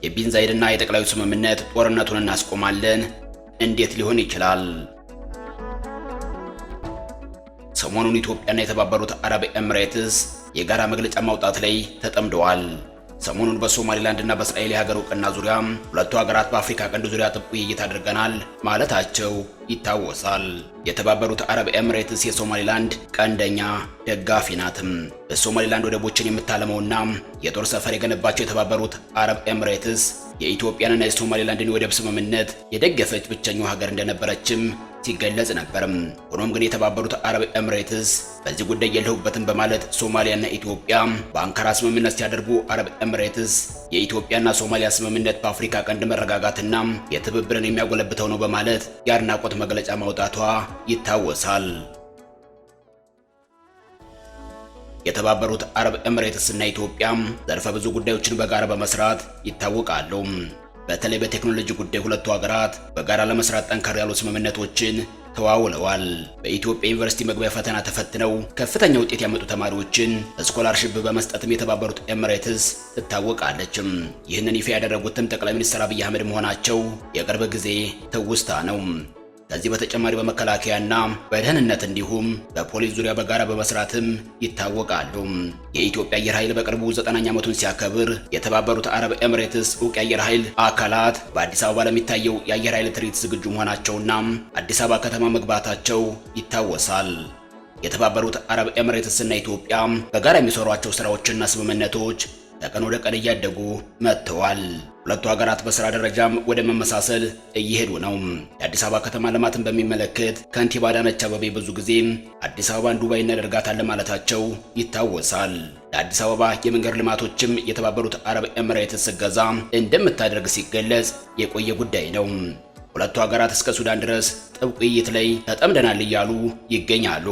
የቢን ዛይድና የጠቅላዩ ስምምነት ጦርነቱን እናስቆማለን እንዴት ሊሆን ይችላል? ሰሞኑን ኢትዮጵያና የተባበሩት አረብ ኤምሬትስ የጋራ መግለጫ ማውጣት ላይ ተጠምደዋል። ሰሞኑን በሶማሊላንድ እና በእስራኤል የሀገር እውቅና ዙሪያ ሁለቱ ሀገራት በአፍሪካ ቀንድ ዙሪያ ጥብቅ ውይይት አድርገናል ማለታቸው ይታወሳል። የተባበሩት አረብ ኤምሬትስ የሶማሊላንድ ቀንደኛ ደጋፊ ናትም። በሶማሊላንድ ወደቦችን የምታለመውና የጦር ሰፈር የገነባቸው የተባበሩት አረብ ኤምሬትስ የኢትዮጵያንና የሶማሊላንድን የወደብ ስምምነት የደገፈች ብቸኛው ሀገር እንደነበረችም ሲገለጽ ነበርም። ሆኖም ግን የተባበሩት አረብ ኤምሬትስ በዚህ ጉዳይ የለሁበትም በማለት ሶማሊያና ኢትዮጵያ በአንካራ ስምምነት ሲያደርጉ አረብ ኤምሬትስ የኢትዮጵያና ሶማሊያ ስምምነት በአፍሪካ ቀንድ መረጋጋትና የትብብርን የሚያጎለብተው ነው በማለት የአድናቆት መግለጫ ማውጣቷ ይታወሳል። የተባበሩት አረብ ኤምሬትስ እና ኢትዮጵያ ዘርፈ ብዙ ጉዳዮችን በጋራ በመስራት ይታወቃሉ። በተለይ በቴክኖሎጂ ጉዳይ ሁለቱ ሀገራት በጋራ ለመስራት ጠንከር ያሉ ስምምነቶችን ተዋውለዋል። በኢትዮጵያ ዩኒቨርሲቲ መግቢያ ፈተና ተፈትነው ከፍተኛ ውጤት ያመጡ ተማሪዎችን ስኮላርሺፕ በመስጠትም የተባበሩት ኤምሬትስ ትታወቃለችም። ይህንን ይፋ ያደረጉትም ጠቅላይ ሚኒስትር አብይ አህመድ መሆናቸው የቅርብ ጊዜ ትውስታ ነው። ከዚህ በተጨማሪ በመከላከያና በደህንነት እንዲሁም በፖሊስ ዙሪያ በጋራ በመስራትም ይታወቃሉ። የኢትዮጵያ አየር ኃይል በቅርቡ 90ኛ ዓመቱን ሲያከብር የተባበሩት አረብ ኤምሬትስ ዕውቅ የአየር ኃይል አካላት በአዲስ አበባ ለሚታየው የአየር ኃይል ትርኢት ዝግጁ መሆናቸውና አዲስ አበባ ከተማ መግባታቸው ይታወሳል። የተባበሩት አረብ ኤምሬትስ እና ኢትዮጵያ በጋራ የሚሰሯቸው ስራዎችና ስምምነቶች ከቀን ወደ ቀን እያደጉ መጥተዋል። ሁለቱ ሀገራት በስራ ደረጃም ወደ መመሳሰል እየሄዱ ነው። የአዲስ አበባ ከተማ ልማትን በሚመለከት ከንቲባ አዳነች አቤቤ ብዙ ጊዜ አዲስ አበባን ዱባይ እናደርጋታለን ማለታቸው ይታወሳል። ለአዲስ አበባ የመንገድ ልማቶችም የተባበሩት አረብ ኤምሬትስ እገዛ እንደምታደርግ ሲገለጽ የቆየ ጉዳይ ነው። ሁለቱ ሀገራት እስከ ሱዳን ድረስ ጥብቅ ውይይት ላይ ተጠምደናል እያሉ ይገኛሉ።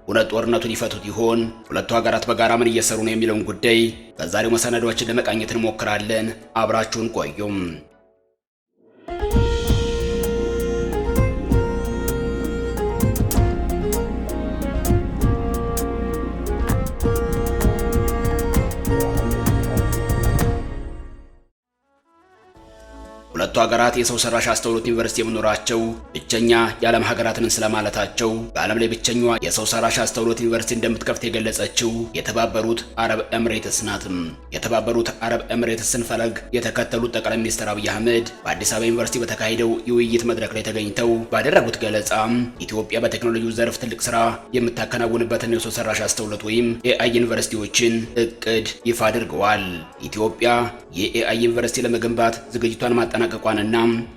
እውነት ጦርነቱን ይፈቱት ይሆን? ሁለቱ ሀገራት በጋራ ምን እየሰሩ ነው የሚለውን ጉዳይ በዛሬው መሰናዷችን ለመቃኘት እንሞክራለን። አብራችሁን ቆዩም። ሁለቱ ሀገራት የሰው ሰራሽ አስተውሎት ዩኒቨርሲቲ የመኖራቸው ብቸኛ የዓለም ሀገራትን ስለማለታቸው በዓለም ላይ ብቸኛዋ የሰው ሰራሽ አስተውሎት ዩኒቨርሲቲ እንደምትከፍት የገለጸችው የተባበሩት አረብ ኤምሬትስ ናትም። የተባበሩት አረብ ኤምሬትስን ፈለግ የተከተሉት ጠቅላይ ሚኒስትር አብይ አህመድ በአዲስ አበባ ዩኒቨርሲቲ በተካሄደው የውይይት መድረክ ላይ ተገኝተው ባደረጉት ገለጻ ኢትዮጵያ በቴክኖሎጂው ዘርፍ ትልቅ ስራ የምታከናውንበትን የሰው ሰራሽ አስተውሎት ወይም ኤአይ ዩኒቨርሲቲዎችን እቅድ ይፋ አድርገዋል። ኢትዮጵያ የኤአይ ዩኒቨርሲቲ ለመገንባት ዝግጅቷን ማጠናቀቋንና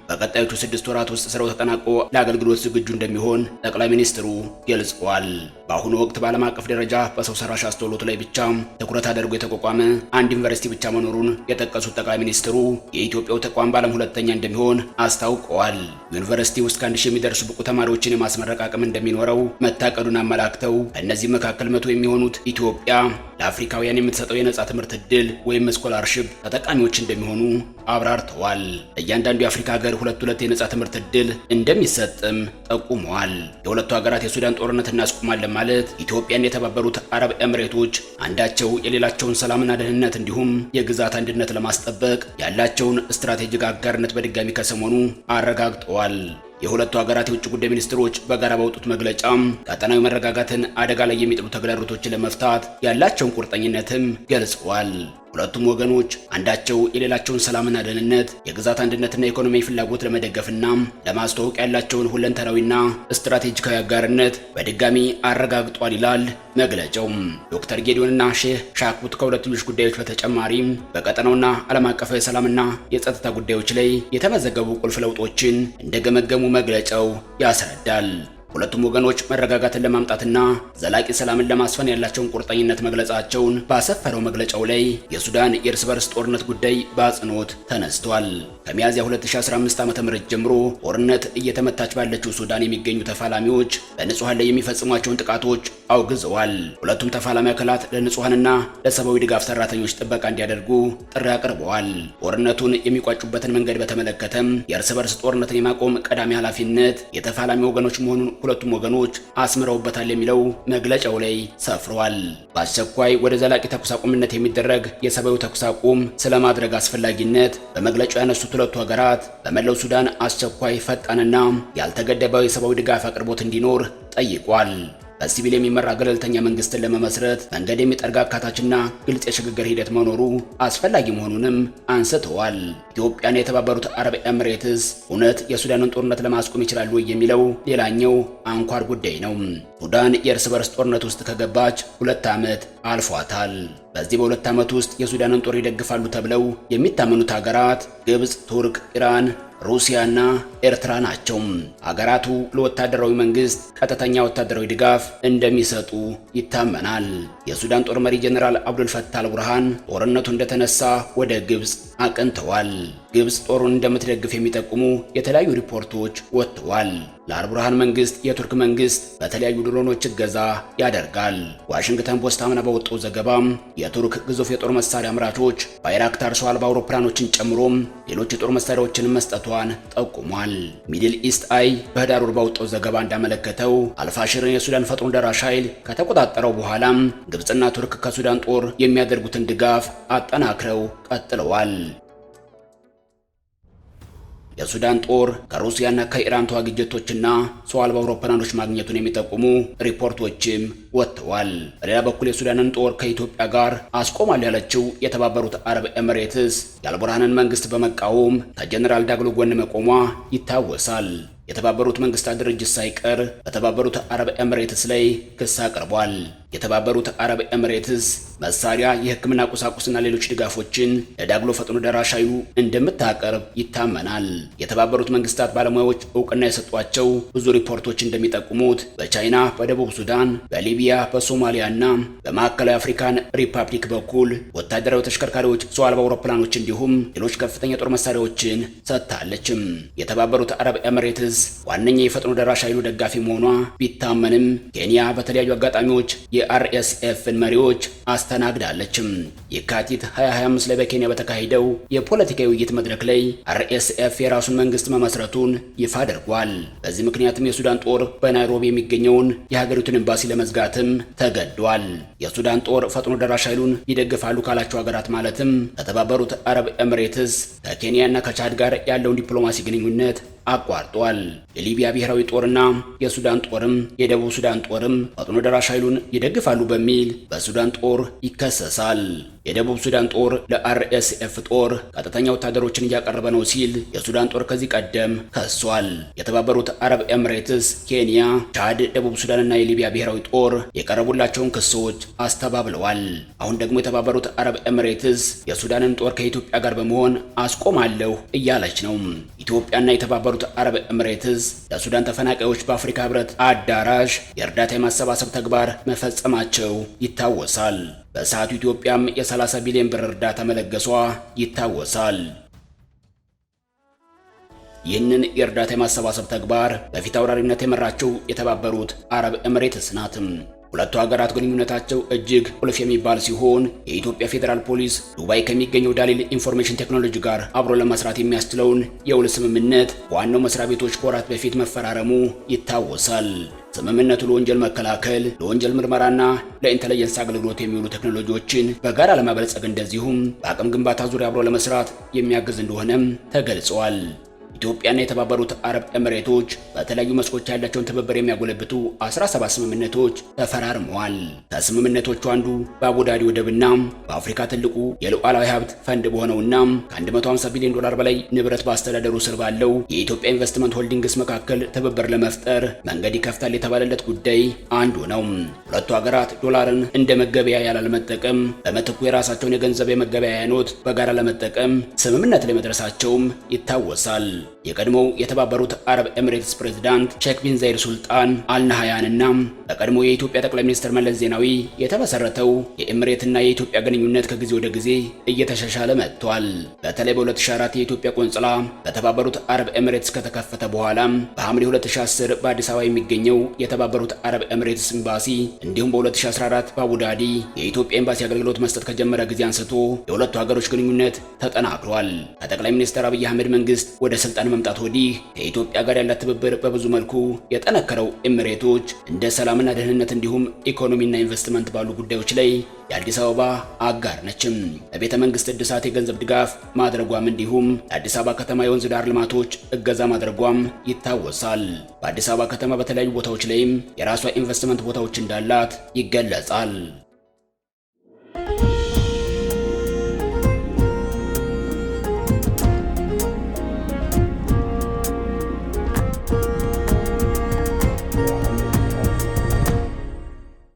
በቀጣዮቹ 6 ወራት ውስጥ ስራው ተጠናቆ ለአገልግሎት ዝግጁ እንደሚሆን ጠቅላይ ሚኒስትሩ ገልጸዋል። በአሁኑ ወቅት በዓለም አቀፍ ደረጃ በሰው ሰራሽ አስተውሎት ላይ ብቻ ትኩረት አድርጎ የተቋቋመ አንድ ዩኒቨርሲቲ ብቻ መኖሩን የጠቀሱት ጠቅላይ ሚኒስትሩ የኢትዮጵያው ተቋም በዓለም ሁለተኛ እንደሚሆን አስታውቀዋል። ዩኒቨርሲቲው እስከ 1000 የሚደርሱ ብቁ ተማሪዎችን የማስመረቅ አቅም እንደሚኖረው መታቀዱን አመላክተው ከእነዚህ መካከል 100 የሚሆኑት ኢትዮጵያ ለአፍሪካውያን የምትሰጠው የነጻ ትምህርት ዕድል ወይም ስኮላርሺፕ ተጠቃሚዎች እንደሚሆኑ አብራርተዋል። እያንዳንዱ የአፍሪካ ሀገር ሁለት የነጻ ትምህርት ዕድል እንደሚሰጥም ጠቁመዋል። የሁለቱ ሀገራት የሱዳን ጦርነት እናስቆማለን ማለት ኢትዮጵያና የተባበሩት አረብ ኤምሬቶች አንዳቸው የሌላቸውን ሰላምና ደህንነት እንዲሁም የግዛት አንድነት ለማስጠበቅ ያላቸውን ስትራቴጂክ አጋርነት በድጋሚ ከሰሞኑ አረጋግጠዋል። የሁለቱ ሀገራት የውጭ ጉዳይ ሚኒስትሮች በጋራ ባወጡት መግለጫ ቀጠናዊ መረጋጋትን አደጋ ላይ የሚጥሉ ተግዳሮቶችን ለመፍታት ያላቸውን ቁርጠኝነትም ገልጸዋል። ሁለቱም ወገኖች አንዳቸው የሌላቸውን ሰላምና ደህንነት፣ የግዛት አንድነትና የኢኮኖሚ ፍላጎት ለመደገፍና ለማስተዋወቅ ያላቸውን ሁለንተናዊና ስትራቴጂካዊ አጋርነት በድጋሚ አረጋግጧል ይላል መግለጫው። ዶክተር ጌዲዮንና ሼህ ሻኩት ከሁለትዮሽ ጉዳዮች በተጨማሪም በቀጠናውና ዓለም አቀፋዊ ሰላምና የጸጥታ ጉዳዮች ላይ የተመዘገቡ ቁልፍ ለውጦችን እንደገመገሙ መግለጫው ያስረዳል። ሁለቱም ወገኖች መረጋጋትን ለማምጣትና ዘላቂ ሰላምን ለማስፈን ያላቸውን ቁርጠኝነት መግለጻቸውን ባሰፈረው መግለጫው ላይ የሱዳን የእርስ በርስ ጦርነት ጉዳይ በአጽንኦት ተነስቷል። ከሚያዝያ 2015 ዓ.ም ጀምሮ ጦርነት እየተመታች ባለችው ሱዳን የሚገኙ ተፋላሚዎች በንጹሃን ላይ የሚፈጽሟቸውን ጥቃቶች አውግዘዋል። ሁለቱም ተፋላሚ አካላት ለንጹሃንና ለሰብአዊ ድጋፍ ሰራተኞች ጥበቃ እንዲያደርጉ ጥሪ አቅርበዋል። ጦርነቱን የሚቋጩበትን መንገድ በተመለከተም የእርስ በርስ ጦርነትን የማቆም ቀዳሚ ኃላፊነት የተፋላሚ ወገኖች መሆኑን ሁለቱም ወገኖች አስምረውበታል የሚለው መግለጫው ላይ ሰፍሯል። በአስቸኳይ ወደ ዘላቂ ተኩስ አቁምነት የሚደረግ የሰብአዊ ተኩስ አቁም ስለማድረግ አስፈላጊነት በመግለጫው ያነሱት ሁለቱ ሀገራት በመላው ሱዳን አስቸኳይ ፈጣንና ያልተገደበ የሰብአዊ ድጋፍ አቅርቦት እንዲኖር ጠይቋል። በሲቪል የሚመራ ገለልተኛ መንግስትን ለመመስረት መንገድ የሚጠርግ አካታችና ግልጽ የሽግግር ሂደት መኖሩ አስፈላጊ መሆኑንም አንስተዋል። ኢትዮጵያና የተባበሩት አረብ ኤምሬትስ እውነት የሱዳንን ጦርነት ለማስቆም ይችላሉ የሚለው ሌላኛው አንኳር ጉዳይ ነው። ሱዳን የእርስ በርስ ጦርነት ውስጥ ከገባች 2 ዓመት አልፏታል። በዚህ በ2 ዓመት ውስጥ የሱዳንን ጦር ይደግፋሉ ተብለው የሚታመኑት ሀገራት ግብጽ፣ ቱርክ፣ ኢራን፣ ሩሲያና ኤርትራ ናቸው። ሀገራቱ ለወታደራዊ መንግስት ቀጥተኛ ወታደራዊ ድጋፍ እንደሚሰጡ ይታመናል። የሱዳን ጦር መሪ ጀነራል አብዱል ፈታህ አልቡርሃን ጦርነቱ እንደተነሳ ወደ ግብጽ አቅንተዋል። ግብጽ ጦሩን እንደምትደግፍ የሚጠቁሙ የተለያዩ ሪፖርቶች ወጥተዋል። ለአልቡርሃን መንግስት የቱርክ መንግስት በተለያዩ ድሮኖች እገዛ ያደርጋል። ዋሽንግተን ፖስት አምና በወጣው ዘገባም የቱርክ ግዙፍ የጦር መሳሪያ አምራቾች ባይራክታር ሰው አልባ አውሮፕላኖችን ጨምሮ ሌሎች የጦር መሳሪያዎችን መስጠቷን ጠቁሟል። ሚድል ኢስት አይ በህዳር ወር ባወጣው ዘገባ እንዳመለከተው አልፋሽርን የሱዳን ፈጥኖ ደራሽ ኃይል ከተቆጣጠረው በኋላም ግብጽና ቱርክ ከሱዳን ጦር የሚያደርጉትን ድጋፍ አጠናክረው ቀጥለዋል። የሱዳን ጦር ከሩሲያና ከኢራን ተዋጊ ጀቶችና ሰው አልባ አውሮፕላኖች ማግኘቱን የሚጠቁሙ ሪፖርቶችም ወጥተዋል። በሌላ በኩል የሱዳንን ጦር ከኢትዮጵያ ጋር አስቆማል ያለችው የተባበሩት አረብ ኤምሬትስ የአልቡርሃንን መንግስት በመቃወም ከጀነራል ዳግሎ ጎን መቆሟ ይታወሳል። የተባበሩት መንግስታት ድርጅት ሳይቀር በተባበሩት አረብ ኤምሬትስ ላይ ክስ አቅርቧል። የተባበሩት አረብ ኤምሬትስ መሳሪያ፣ የሕክምና ቁሳቁስና ሌሎች ድጋፎችን ለዳግሎ ፈጥኖ ደራሽ ኃይሉ እንደምታቀርብ ይታመናል። የተባበሩት መንግስታት ባለሙያዎች እውቅና የሰጧቸው ብዙ ሪፖርቶች እንደሚጠቁሙት በቻይና፣ በደቡብ ሱዳን፣ በሊቢያ፣ በሶማሊያና በማዕከላዊ አፍሪካን ሪፐብሊክ በኩል ወታደራዊ ተሽከርካሪዎች፣ ሰው አልባ አውሮፕላኖች እንዲሁም ሌሎች ከፍተኛ የጦር መሳሪያዎችን ሰጥታለችም። የተባበሩት አረብ ኤምሬትስ ዋነኛ የፈጥኖ ደራሽ ኃይሉ ደጋፊ መሆኗ ቢታመንም ኬንያ በተለያዩ አጋጣሚዎች የአርኤስኤፍን መሪዎች አስተናግዳለችም። የካቲት 2025 ላይ በኬንያ በተካሄደው የፖለቲካዊ ውይይት መድረክ ላይ አርኤስኤፍ የራሱን መንግስት መመስረቱን ይፋ አድርጓል። በዚህ ምክንያትም የሱዳን ጦር በናይሮቢ የሚገኘውን የሀገሪቱን ኤምባሲ ለመዝጋትም ተገዷል። የሱዳን ጦር ፈጥኖ ደራሽ ኃይሉን ይደግፋሉ ካላቸው ሀገራት ማለትም ከተባበሩት አረብ ኤምሬትስ ከኬንያና ከቻድ ጋር ያለውን ዲፕሎማሲ ግንኙነት አቋርጧል። የሊቢያ ብሔራዊ ጦርና የሱዳን ጦርም የደቡብ ሱዳን ጦርም ፈጥኖ ደራሽ ኃይሉን ይደግፋሉ በሚል በሱዳን ጦር ይከሰሳል። የደቡብ ሱዳን ጦር ለአርኤስኤፍ ጦር ቀጥተኛ ወታደሮችን እያቀረበ ነው ሲል የሱዳን ጦር ከዚህ ቀደም ከሷል። የተባበሩት አረብ ኤምሬትስ፣ ኬንያ፣ ቻድ፣ ደቡብ ሱዳንና የሊቢያ ብሔራዊ ጦር የቀረቡላቸውን ክሶች አስተባብለዋል። አሁን ደግሞ የተባበሩት አረብ ኤምሬትስ የሱዳንን ጦር ከኢትዮጵያ ጋር በመሆን አስቆማለሁ እያለች ነው። ኢትዮጵያና የተባበሩት አረብ ኤምሬትስ ለሱዳን ተፈናቃዮች በአፍሪካ ህብረት አዳራሽ የእርዳታ የማሰባሰብ ተግባር መፈጸማቸው ይታወሳል። በሰዓቱ ኢትዮጵያም የ30 ቢሊዮን ብር እርዳታ መለገሷ ይታወሳል። ይህንን የእርዳታ የማሰባሰብ ተግባር በፊት አውራሪነት የመራችው የተባበሩት አረብ ኤምሬትስ ናትም። ሁለቱ ሀገራት ግንኙነታቸው እጅግ ቁልፍ የሚባል ሲሆን የኢትዮጵያ ፌዴራል ፖሊስ ዱባይ ከሚገኘው ዳሊል ኢንፎርሜሽን ቴክኖሎጂ ጋር አብሮ ለመስራት የሚያስችለውን የውል ስምምነት ዋናው መስሪያ ቤቶች ከወራት በፊት መፈራረሙ ይታወሳል። ስምምነቱ ለወንጀል መከላከል፣ ለወንጀል ምርመራና ለኢንተለጀንስ አገልግሎት የሚውሉ ቴክኖሎጂዎችን በጋራ ለማበልጸግ እንደዚሁም በአቅም ግንባታ ዙሪያ አብሮ ለመስራት የሚያግዝ እንደሆነም ተገልጿል። ኢትዮጵያና የተባበሩት አረብ ኤምሬቶች በተለያዩ መስኮች ያላቸውን ትብብር የሚያጎለብቱ 17 ስምምነቶች ተፈራርመዋል። ከስምምነቶቹ አንዱ በአቡዳቢ ወደብና በአፍሪካ ትልቁ የሉዓላዊ ሀብት ፈንድ በሆነውና ከ150 ቢሊዮን ዶላር በላይ ንብረት ባስተዳደሩ ስር ባለው የኢትዮጵያ ኢንቨስትመንት ሆልዲንግስ መካከል ትብብር ለመፍጠር መንገድ ይከፍታል የተባለለት ጉዳይ አንዱ ነው። ሁለቱ ሀገራት ዶላርን እንደ መገበያያ ላለመጠቀም በምትኩ የራሳቸውን የገንዘብ የመገበያያ ኖት በጋራ ለመጠቀም ስምምነት ላይ መድረሳቸውም ይታወሳል። የቀድሞው የተባበሩት አረብ ኤምሬትስ ፕሬዝዳንት ሼክ ቢን ዛይድ ሱልጣን አልናሃያንና በቀድሞው የኢትዮጵያ ጠቅላይ ሚኒስትር መለስ ዜናዊ የተመሰረተው የኤምሬትና የኢትዮጵያ ግንኙነት ከጊዜ ወደ ጊዜ እየተሻሻለ መጥቷል። በተለይ በ2004 የኢትዮጵያ ቆንጽላ በተባበሩት አረብ ኤምሬትስ ከተከፈተ በኋላ በሐምሌ 2010 በአዲስ አበባ የሚገኘው የተባበሩት አረብ ኤምሬትስ ኤምባሲ እንዲሁም በ2014 በአቡዳቢ የኢትዮጵያ ኤምባሲ አገልግሎት መስጠት ከጀመረ ጊዜ አንስቶ የሁለቱ ሀገሮች ግንኙነት ተጠናክሯል። ከጠቅላይ ሚኒስትር አብይ አህመድ መንግስት ወደ ስልጣን መምጣት ወዲህ ከኢትዮጵያ ጋር ያላት ትብብር በብዙ መልኩ የጠነከረው ኤሚሬቶች እንደ ሰላምና ደህንነት እንዲሁም ኢኮኖሚና ኢንቨስትመንት ባሉ ጉዳዮች ላይ የአዲስ አበባ አጋር ነችም። ለቤተ መንግስት እድሳት የገንዘብ ድጋፍ ማድረጓም እንዲሁም ለአዲስ አበባ ከተማ የወንዝ ዳር ልማቶች እገዛ ማድረጓም ይታወሳል። በአዲስ አበባ ከተማ በተለያዩ ቦታዎች ላይም የራሷ ኢንቨስትመንት ቦታዎች እንዳላት ይገለጻል።